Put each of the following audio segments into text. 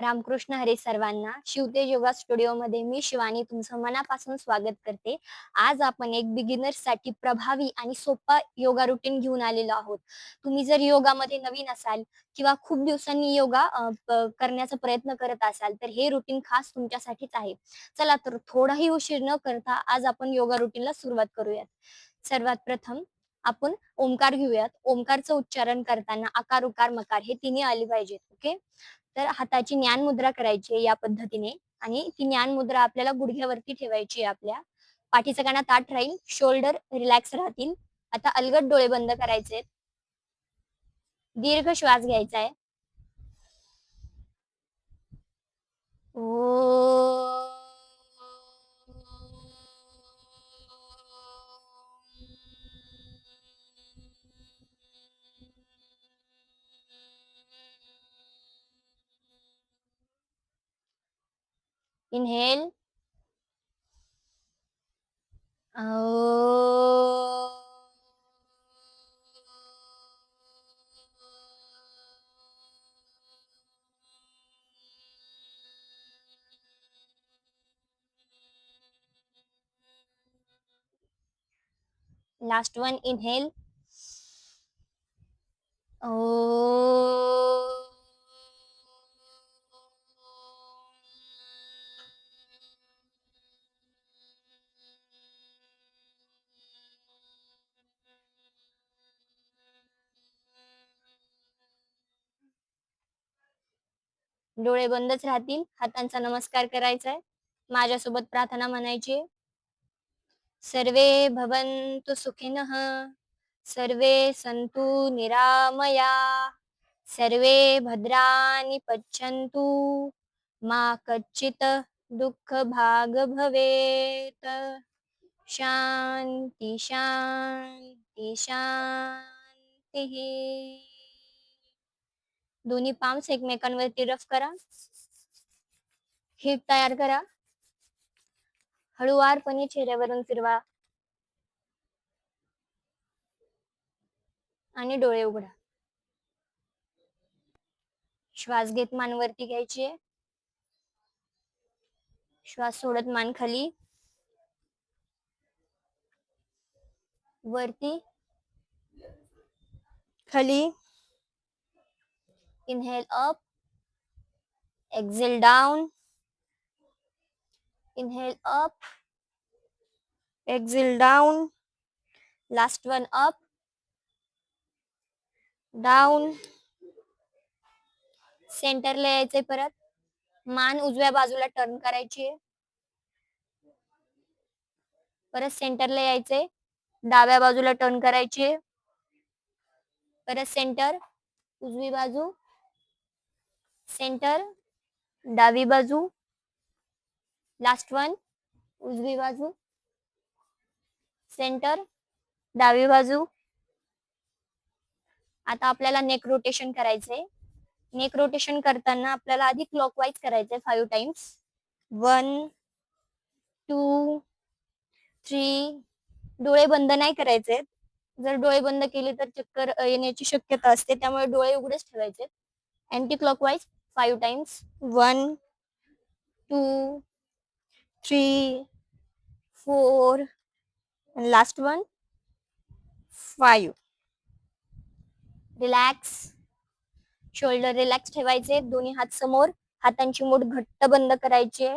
रामकृष्ण हरी सर्वांना. शिवतेज योगा स्टुडिओमध्ये मी शिवानी तुमचं मनापासून स्वागत करते. आज आपण एक बिगिनर्ससाठी प्रभावी आणि सोपा योगा रुटीन घेऊन आलेलो आहोत. तुम्ही जर योगामध्ये नवीन असाल किंवा खूप दिवसांनी योगा करण्याचा प्रयत्न करत असाल, तर हे रुटीन खास तुमच्यासाठीच आहे. चला तर थोडाही उशीर न करता आज आपण योगा रुटीनला सुरुवात करूयात. सर्वात प्रथम आपण ओंकार घेऊयात. ओंकारचं उच्चारण करताना आकार, उकार, मकार हे तिन्ही आले पाहिजेत. ओके. तर हाताची ज्ञान मुद्रा करायची आहे या पद्धतीने आणि ती ज्ञान मुद्रा आपल्याला गुडघ्यावरती ठेवायची आहे आपल्या. पाठीचा कणा ताठ राहील, शोल्डर रिलॅक्स राहतील. आता अलगद डोळे बंद करायचे. दीर्घ श्वास घ्यायचा आहे. इनहेल. Last one. इनहेल. डोळे बंदच राहतील. हातांचा नमस्कार करायचा आहे. माझ्यासोबत प्रार्थना म्हणायची. सर्वे भवन्तु सुखिनः, सर्वे सन्तु निरामया, सर्वे भद्राणि पश्यन्तु, मा कच्चित् दुःखभाग् भवेत्. शांती शांती शांती. दोन्ही पाम्स एकमेकांवरती रफ करा. हिप तयार करा. हळूवारपणे चेहऱ्यावरून फिरवा आणि डोळे उघडा. श्वास घेत मान वरती घ्यायची. श्वास सोडत मान खाली, वरती, खाली. Inhale up, exhale down. Inhale up, exhale down. Last one. Up, down. सेंटरला यायचंय. परत मान उजव्या बाजूला टर्न करायची. परत सेंटरला यायचंय. डाव्या बाजूला टर्न करायची. परत सेंटर, उजवी बाजू, सेंटर, डावी बाजू. Last one. उजवी बाजू, सेंटर, डावी बाजू. आता आपल्याला नेक रोटेशन करायचंय. नेक रोटेशन करताना आपल्याला आधी क्लॉकवाईज करायचंय 5 टाइम्स. 1 2 3. डोळे बंद नाही करायचे. जर डोळे बंद केले तर चक्कर येण्याची शक्यता असते, त्यामुळे डोळे उघडेच ठेवायचे. Anti clockwise 5 times. 1 2 3 4 and last one 5. Relax. Shoulder relax ठेवायचे. दोन्ही हात समोर. हातांची मूठ घट्ट बंद करायची.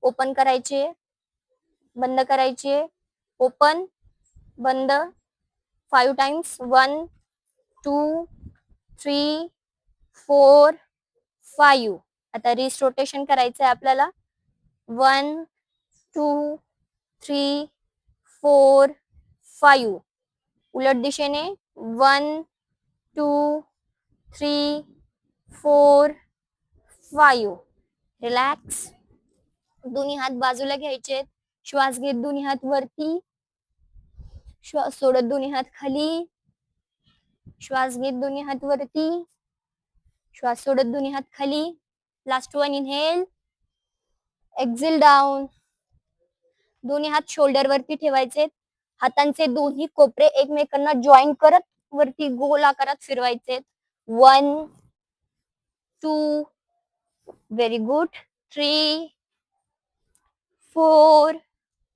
ओपन करायचे, बंद करायचे, ओपन, बंद. 5 टाइम्स. 1 2 3 4 5. आता रिस्ट रोटेशन करायचंय आपल्याला. 1 2 3 4 5. उलट दिशेने. 1 2 3 4 5. रिलॅक्स. दोन्ही हात बाजूला घ्यायचे. श्वास घेत दोन्ही हात वरती. श्वास सोडत दोन्ही हात खाली. श्वास घेत दोन्ही हात वरती. श्वास सोडत दोन्ही हात खाली. Last one. Inhale, exhale down. दोन्ही हात शोल्डर वरती ठेवायचे. हातांचे दोन्ही कोपरे एकमेकांना जॉईन करत वरती गोल आकारात फिरवायचे. 1 2 very good. 3, 4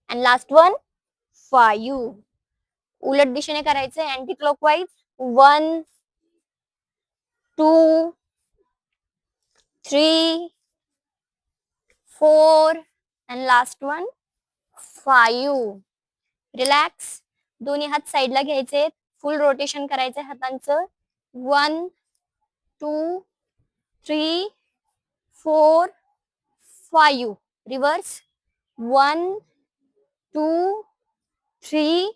and last one 5. उलट दिशेने करायचंय, anti clockwise. 1, 2, 3, 4 and last one 5. Relax. दोन्ही हात साईडला घ्यायचे, फुल रोटेशन करायचंय हातांचं. 1, 2, 3, 4, 5. रिव्हर्स. 1, 2, 3,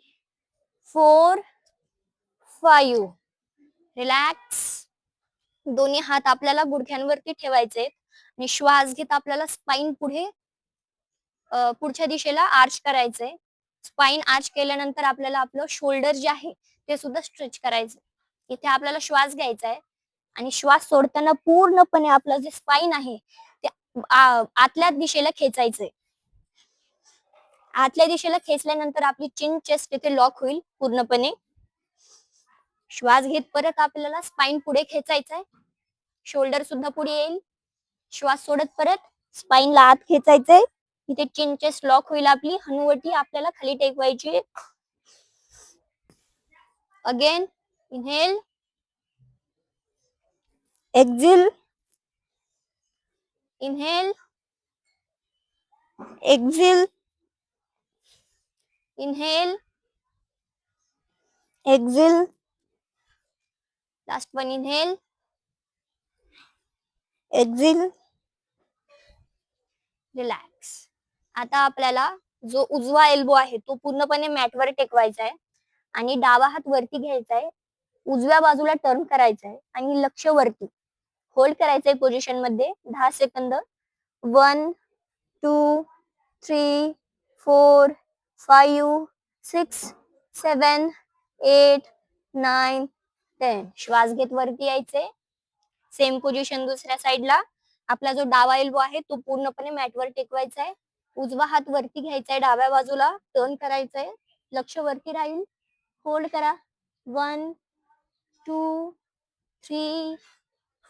4, 5. रिलॅक्स. दोन्ही हात आपल्याला गुडघ्यांवरती ठेवायचे आणि श्वास घेत आपल्याला स्पाइन पुढच्या दिशेला आर्च करायचंय. स्पाइन आर्च केल्यानंतर आपल्याला आपलं शोल्डर जे आहे ते सुद्धा स्ट्रेच करायचं. इथे आपल्याला श्वास घ्यायचा आहे आणि श्वास सोडताना पूर्णपणे आपलं जे स्पाइन आहे ते आतल्या दिशेला खेचायचंय. आतल्या दिशेला खेचल्यानंतर आपली चिन चेस्ट इथे लॉक होईल पूर्णपणे. श्वास घेत परत आपल्याला स्पाइन पुढे खेचायचा आहे. शोल्डर सुद्धा पुढे येईल. श्वास सोडत परत स्पाइनला आत खेचायचंय. इथे चिन चेस्ट लॉक होईल आपली. हनुवटी आपल्याला खाली टेकवायची. Again inhale, exhale, inhale, exhale, inhale, exhale. Last one inhale, exhale. Relax. आता आपल्याला जो उजवा एल्बो आहे तो पूर्णपणे मॅटवर टेकवायचा आहे आणि डावा हात वरती घ्यायचा आहे. उजव्या बाजूला टर्न करायचा आहे आणि लक्ष वरती होल्ड करायचंय पोझिशन मध्ये 10 सेकंद. 1, 2, 3, 4, 5, 6, 7, 8, 9, 10. श्वास घेत वरती यायचे. सेम पोझिशन दुसऱ्या साईडला. आपला जो डावा एल्बो आहे तो पूर्णपणे मॅटवर टेकवायचा आहे. उजवा हात वरती घ्यायचा आहे, डाव्या बाजूला टर्न करायचंय. लक्ष वरती राहील. होल्ड करा. 1, 2, 3,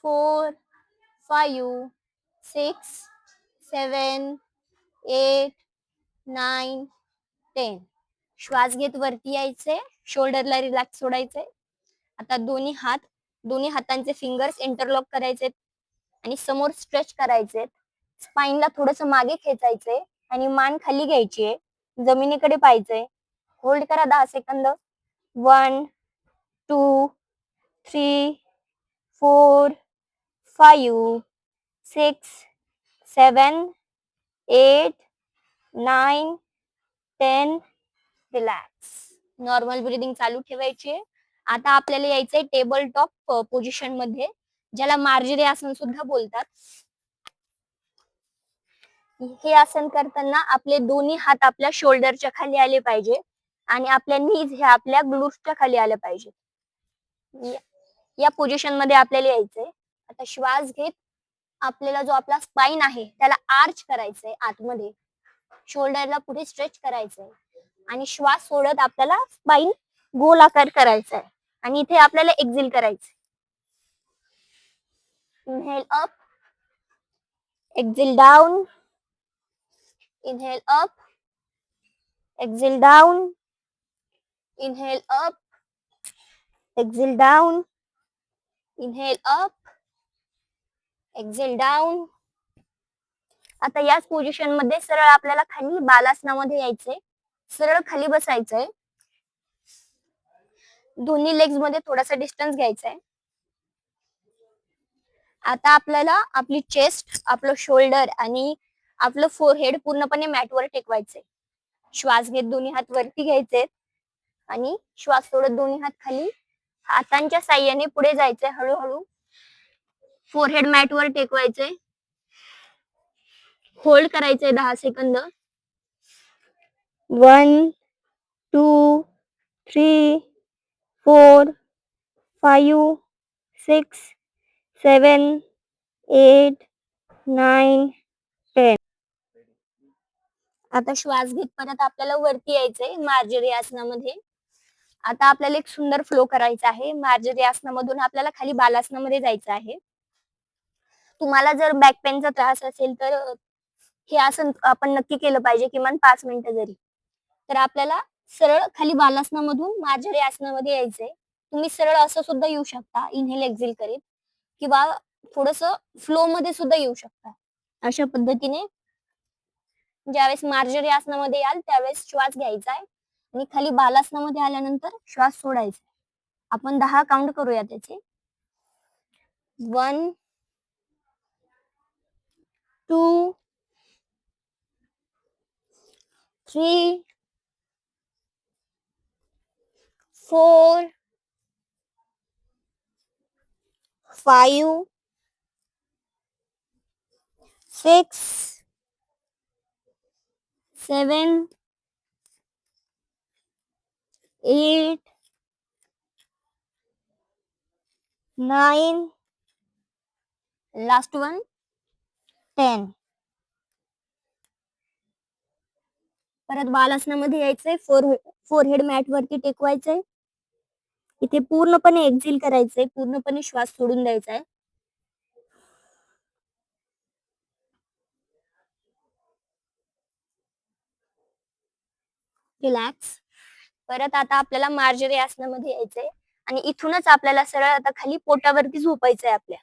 4, 5, 6, 7, 8, 9, 10. श्वास घेत वरती यायचे. शोल्डरला रिलॅक्स सोडायचे. आता दोन्ही हातांचे फिंगर्स इंटरलॉक करायचे आणि समोर स्ट्रेच करायचे. स्पाइनला थोडस मागे खेचायचे आणि मान खाली घ्यायची. जमिनीकडे पाहायचंय. होल्ड करा 10 सेकंद. 1, 2, 3, 4, 5, 6, 7, 8, 9, 10. रिलॅक्स. नॉर्मल ब्रीदिंग चालू ठेवायची. आता आपल्याला यायचंय टेबल टॉप पोझिशन मध्ये, ज्याला मार्जरी आसन सुद्धा बोलतात. हे आसन करताना आपले दोन्ही हात आपल्या शोल्डरच्या खाली आले पाहिजे आणि आपल्या नीज हे आपल्या ग्लूट्सच्या खाली आले पाहिजे. या पोझिशन मध्ये आपल्याला यायचंय. आता श्वास घेत आपल्याला जो आपला स्पाइन आहे त्याला आर्च करायचंय आतमध्ये. शोल्डरला पुढे स्ट्रेच करायचंय आणि श्वास सोडत आपल्याला स्पाइन गोलाकार करायचा आहे आणि इथे आपल्याला एक्झेल करायचंय. Inhale up, exhale down, inhale up, exhale down, inhale up, exhale down, inhale up, exhale down. आता याच पोझिशन मध्ये सरळ आपल्याला खाली बालासनामध्ये यायचंय. सरळ खाली बसायचंय. दोन्ही लेग्स मध्ये थोडासा डिस्टन्स घ्यायचा आहे. आता आपल्याला आपली चेस्ट, आपलं शोल्डर आणि आपलं फोरहेड पूर्णपणे मॅटवर टेकवायचंय. श्वास घेत दोन्ही हात वरती घ्यायचे आणि श्वास सोडत दोन्ही हात खाली. हातांच्या साह्याने पुढे जायचंय हळूहळू. फोरहेड मॅटवर टेकवायचंय. होल्ड करायचंय 10 सेकंद. 1, 2, 3, 4, 5, 6, 7, 8, 9, 10. आता श्वास घेत परत आपल्याला वरती यायचंय मार्जरी आसनामध्ये. आता आपल्याला एक सुंदर फ्लो करायचा आहे. मार्जरी आसनामधून आपल्याला खाली बालासनामध्ये जायचं आहे. तुम्हाला जर बॅक पेनचा त्रास असेल तर हे आसन आपण नक्की केलं पाहिजे किमान 5 मिनिटं जरी. तर आपल्याला सरळ खाली बालासनामधून मार्जरी आसनामध्ये यायचंय. तुम्ही सरळ असं सुद्धा येऊ शकता इन्हेल एक्झेल करीत किंवा थोडंसं फ्लोमध्ये सुद्धा येऊ शकता. अशा पद्धतीने ज्यावेळेस मार्जरी आसनामध्ये याल त्यावेळेस श्वास घ्यायचा आहे आणि खाली बालासनामध्ये आल्यानंतर श्वास सोडायचा. आपण 10 काउंट करूया त्याचे. 1, 2, 3, 4, 5, 6, 7, 8, 9, लास्ट वन 10. परत बालासनामध्ये यायचंय. फोरहेड मॅट वरती टेकवायचंय. इथे पूर्णपणे एक्झेल करायचंय. पूर्णपणे श्वास सोडून द्यायचा आहे. रिलॅक्स. परत आता आपल्याला मार्जरी आसनामध्ये यायचंय आणि इथूनच आपल्याला सरळ आता खाली पोटावरती झोपायचंय आपल्या.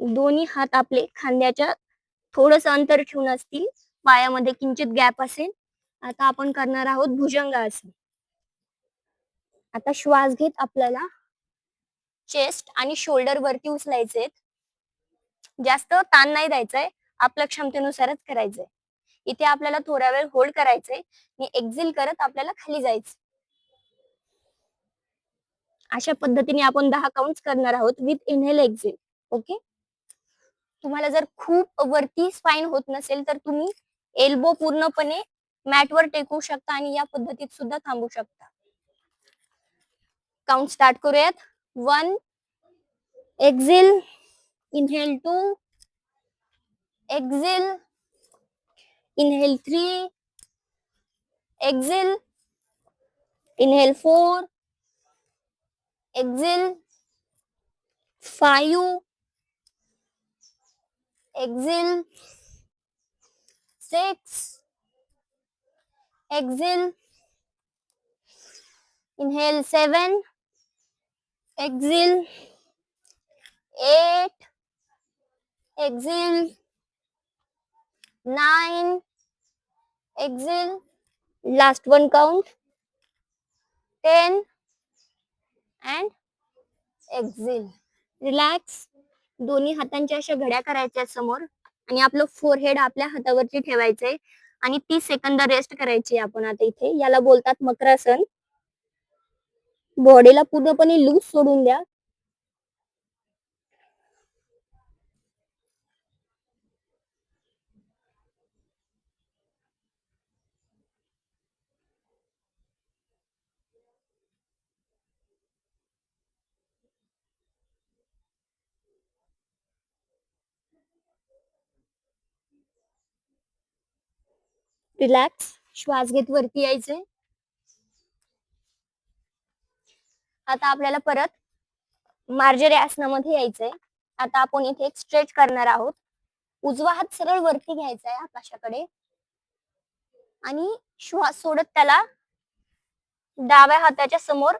दोन्ही हात आपले खांद्याच्या थोडंसं अंतर ठेवून असतील. पायामध्ये किंचित गॅप असेल. आता आपण करणार आहोत भुजंगासन. आता श्वास घेत आपल्याला चेस्ट आणि शोल्डर वरती उचलायचे. जास्त ताण नाही द्यायचाय. आपल्या क्षमतेनुसारच करायचंय. इथे आपल्याला थोडा वेळ होल्ड करायचंय आणि एक्झेल करत आपल्याला खाली जायचं. अशा पद्धतीने आपण 10 काउंट्स करणार आहोत विथ इनहेल एक्झेल. ओके. तुम्हाला जर खूप वरती स्पाइन होत नसेल तर तुम्ही एल्बो पूर्णपणे मॅटवर टेकवू शकता आणि या पद्धतीत सुद्धा थांबू शकता. काउंट स्टार्ट करूयात. 1, exhale, inhale 2, exhale, inhale 3, exhale, inhale 4, exhale, 5, exhale, 6, exhale, inhale 7, exhale 8, exhale 9, exhale, last one count 10 and exhale. Relax. दोन्ही हातांच्या अशा घड्या करायच्या समोर आणि आपलं फोरहेड आपल्या हातावरती ठेवायचंय आणि 30 सेकंद रेस्ट करायची आपण आता इथे. याला बोलतात मकरासन. बॉडीला पूर्णपणे लूज सोडून द्या. रिलॅक्स. श्वास घेत वरती यायचे. आता आपल्याला परत मार्जरी आसनामध्ये यायचंय. आता आपण इथे एक स्ट्रेच करणार आहोत. उजवा हात सरळ वरती घ्यायचा आहे आकाशाकडे आणि श्वास सोडत त्याला डाव्या हाताच्या समोर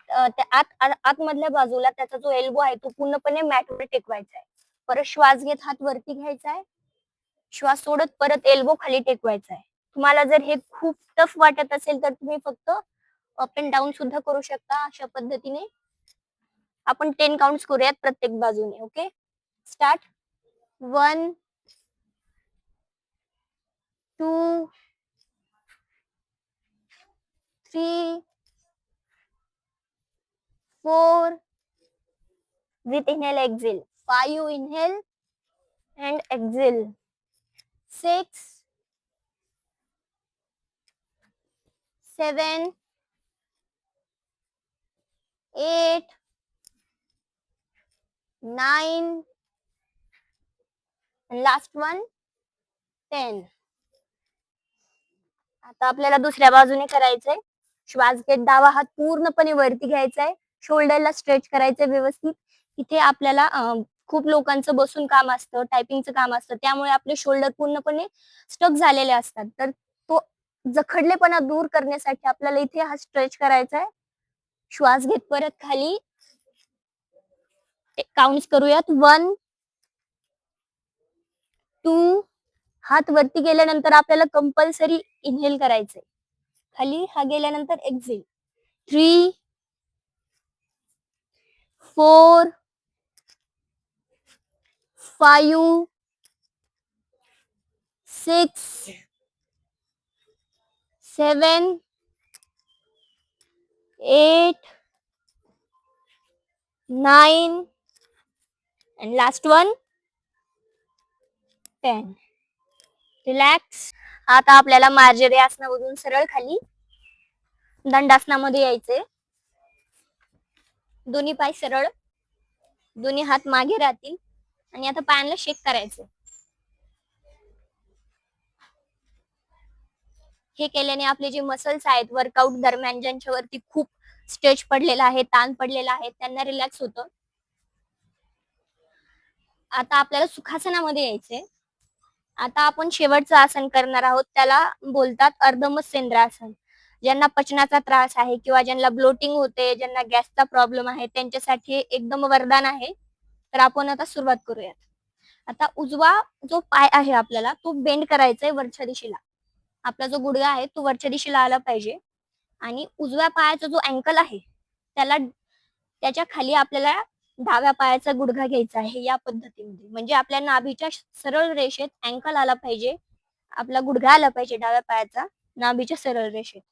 त्या आतमधल्या बाजूला त्याचा जो एल्बो आहे तो पूर्णपणे मॅटवर टेकवायचा आहे. परत श्वास घेत हात वरती घ्यायचा आहे. श्वास सोडत परत एल्बो खाली टेकवायचा आहे. तुम्हाला जर हे खूप टफ वाटत असेल तर तुम्ही फक्त अप अँड डाऊन सुद्धा करू शकता. अशा पद्धतीने आपण 10 काउंट्स करूयात प्रत्येक बाजूने. Okay. Start. 1, 2, 3, 4, with inhale exhale 5, inhale and exhale 6, 7, 8, 9 and last one 10. आता आपल्याला दुसऱ्या बाजूने करायचंय. श्वास घेत डावा हात पूर्णपणे वरती घ्यायचा आहे शोल्डरला स्ट्रेच करायचं व्यवस्थित. इथे आपल्याला खूप लोकांचं बसून काम असतं, टायपिंगचं काम असतं. त्यामुळे आपले शोल्डर पूर्णपणे स्टक झालेले असतात. तर तो जखडलेपणा दूर करण्यासाठी आपल्याला इथे हा स्ट्रेच करायचा आहे. श्वास घेत परत खाली काउंट्स करूयात. 1, 2 हात वरती गेल्यानंतर आपल्याला कंपल्सरी इनहेल करायचंय. खाली हा गेल्यानंतर exhale. 3, 4, 5, 6, 7, 8, 9 and last one 10. Relax. आता आपल्याला मार्जरी आसनामधून सरळ खाली दंडासनामध्ये यायचे. दोन्ही पाय सरळ, दोन्ही हात मागे राहतील आणि आता पायांना शेक करायचे. हे केल्याने आपले जे मसल्स आहेत वर्कआउट दरम्यान ज्यांच्यावरती खूप स्ट्रेच पडलेला आहे, ताण पडलेला आहे, त्यांना रिलॅक्स होतं. आता आपल्याला सुखासनामध्ये यायचंय. आता आपण शेवटचं आसन करणार आहोत, त्याला बोलतात अर्धमत्स्येंद्रासन. ज्यांना पचनाचा त्रास आहे किंवा ज्यांना ब्लोटिंग होते, ज्यांना गॅसचा प्रॉब्लेम आहे, त्यांच्यासाठी एकदम वरदान आहे. तर आपण आता सुरुवात करूयात. आता उजवा जो पाय आहे आपल्याला तो बेंड करायचा आहे वरच्या दिशेला. आपला जो गुडघा आहे तो वरच्या दिशेला आला पाहिजे आणि उजव्या पायाचा जो अँकल आहे त्याला त्याच्या खाली आपल्याला डाव्या पायाचा गुडघा घ्यायचा आहे या पद्धतीमध्ये. म्हणजे आपल्या नाभीच्या सरळ रेषेत अँकल आला पाहिजे, आपला गुडघा आला पाहिजे डाव्या पायाचा नाभीच्या सरळ रेषेत.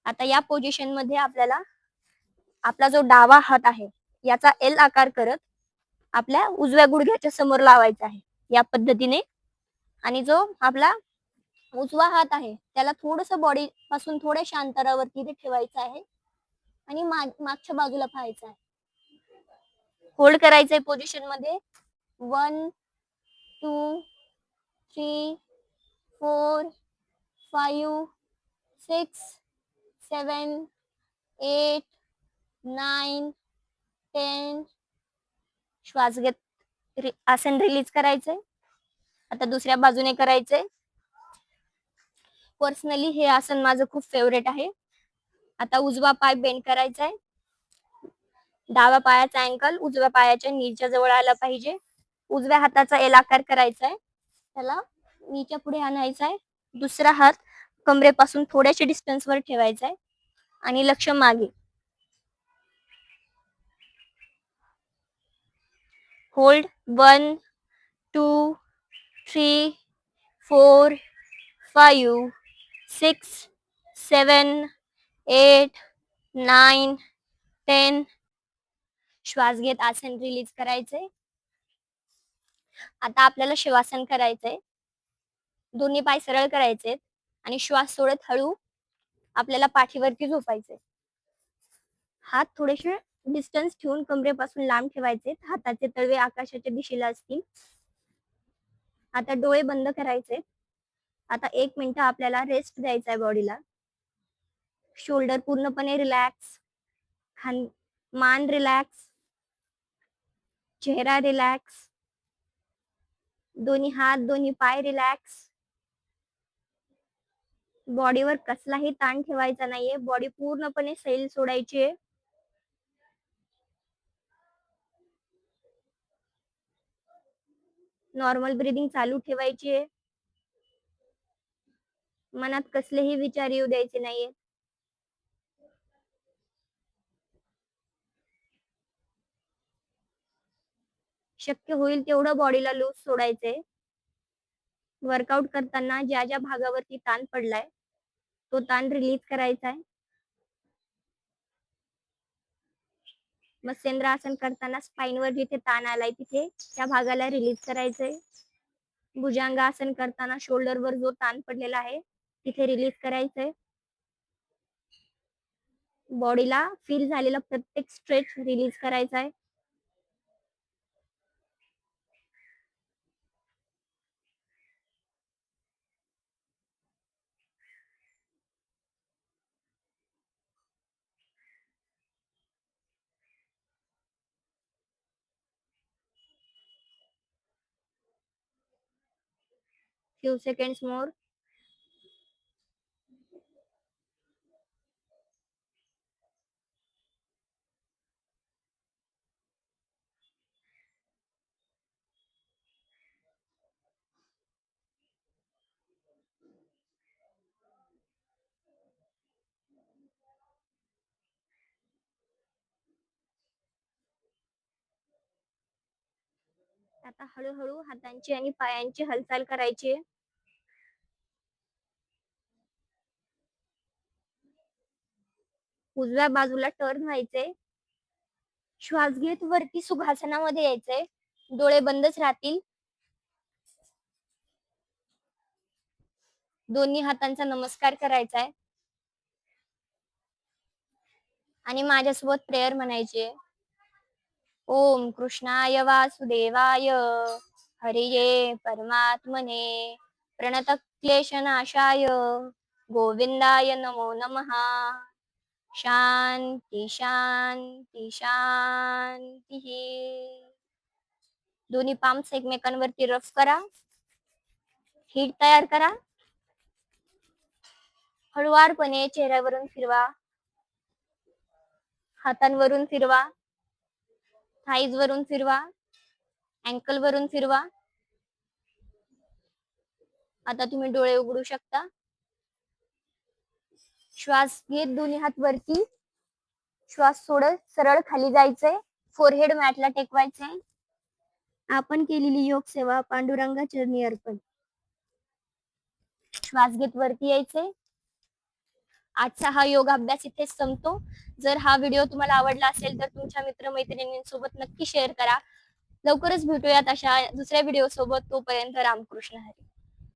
आता या पोझिशन मध्ये आपल्याला आपला जो डावा हात आहे याचा एल आकार करत आपल्या उजव्या गुडघ्याच्या समोर लावायचा आहे या पद्धतीने. आणि जो आपला उजवा हात आहे त्याला थोडस बॉडी पासून थोड्याशा अंतरावरती इथे ठेवायचं आहे आणि मागच्या बाजूला पाहायचं आहे. होल्ड करायचंय पोझिशन मध्ये. 1, 2, 3, 4, 5, 6, 7, 8, 9, 10. श्वास घेत आसन रिलीज करायचंय. आता दुसऱ्या बाजूने करायचंय. पर्सनली हे आसन माझं खूप फेवरेट आहे. आता उजवा पाय बेंड करायचा आहे. डाव्या पायाचा अँकल उजव्या पायाच्या नीच्या जवळ आला पाहिजे. उजव्या हाताचा एल आकार करायचा आहे. त्याला नीच्या पुढे आणायचा आहे. दुसरा हात कमरेपासून थोड्याशा डिस्टन्स वर ठेवायचा आहे आणि लक्ष मागे. होल्ड. 1, 2, 3, 4, 5, 6, 7, 8, 9, 10. श्वास घेत आसन रिलीज करायचंय. आता आपल्याला शिवासन करायचंय. दोन्ही पाय सरळ करायचे आणि श्वास सोडत हळू आपल्याला पाठीवरती झोपायचे. हात थोडेसे डिस्टन्स ठेवून कमरेपासून लांब ठेवायचे. हाताचे तळवे आकाशाच्या दिशेला असतील. आता डोळे बंद करायचे. आता 1 मिनिट आपल्याला रेस्ट द्यायचा आहे बॉडीला. शोल्डर पूर्णपणे रिलॅक्स, मान रिलॅक्स, चेहरा रिलॅक्स, दोन्ही हात दोन्ही पाय रिलॅक्स. बॉडीवर कसलाही ताण ठेवायचा नाहीये. बॉडी पूर्णपणे सैल सोडायची आहे. नॉर्मल ब्रीदिंग चालू ठेवायची आहे. मनात कसलेही विचार येऊ द्यायचे नाहीये. शक्य होईल तेवढं बॉडीला लूज सोडायचंय. वर्कआउट करताना ज्या ज्या भागावरती ताण पडलाय तो ताण रिलीज करायचा आहे. मत्स्येंद्र आसन करताना स्पाइनवर जिथे ताण आलाय तिथे त्या भागाला रिलीज करायचंय. भुजंग आसन करताना शोल्डरवर जो ताण पडलेला आहे तिथे रिलीज करायचंय. बॉडीला फील झालेला प्रत्येक स्ट्रेच रिलीज करायचा आहे. few seconds more. आता हळूहळू हातांची आणि पायांची हालचाल करायची. उजव्या बाजूला टर्न व्हायचे. श्वास घेत वरती सुखासनामध्ये यायचंय. डोळे बंदच राहतील. दोन्ही हातांचा नमस्कार करायचा आहे आणि माझ्यासोबत प्रेयर म्हणायची. ओम कृष्णाय वासुदेवाय हरिये परमात्मने प्रणतक्लेशनाशाय गोविंदाय नमो नमः. शांती शांती शांती. दोन्ही पाम्स एकमेकांवरती रफ करा. हीट तयार करा. हळुवारपणे चेहऱ्यावरून फिरवा. हातांवरून फिरवा. थाईज वरून फिरवा. अँकल वरून फिरवा. आता तुम्ही डोळे उघडू शकता. श्वास घेत दोन्ही हात वरती. श्वास सोडत सरळ खाली जायचंय. फोरहेड मॅटला टेकवायचंय. आपण केलेली योग सेवा पांडुरंगा चरणी अर्पण. श्वास घेत वरती यायचे. आजचा हा योग अभ्यास इथेच संपतो. जर हा व्हिडिओ तुम्हाला आवडला असेल तर तुमच्या मित्रमैत्रिणींसोबत नक्की शेअर करा. लवकरच भेटूयात अशा दुसऱ्या व्हिडिओ सोबत. तोपर्यंत रामकृष्ण हरी.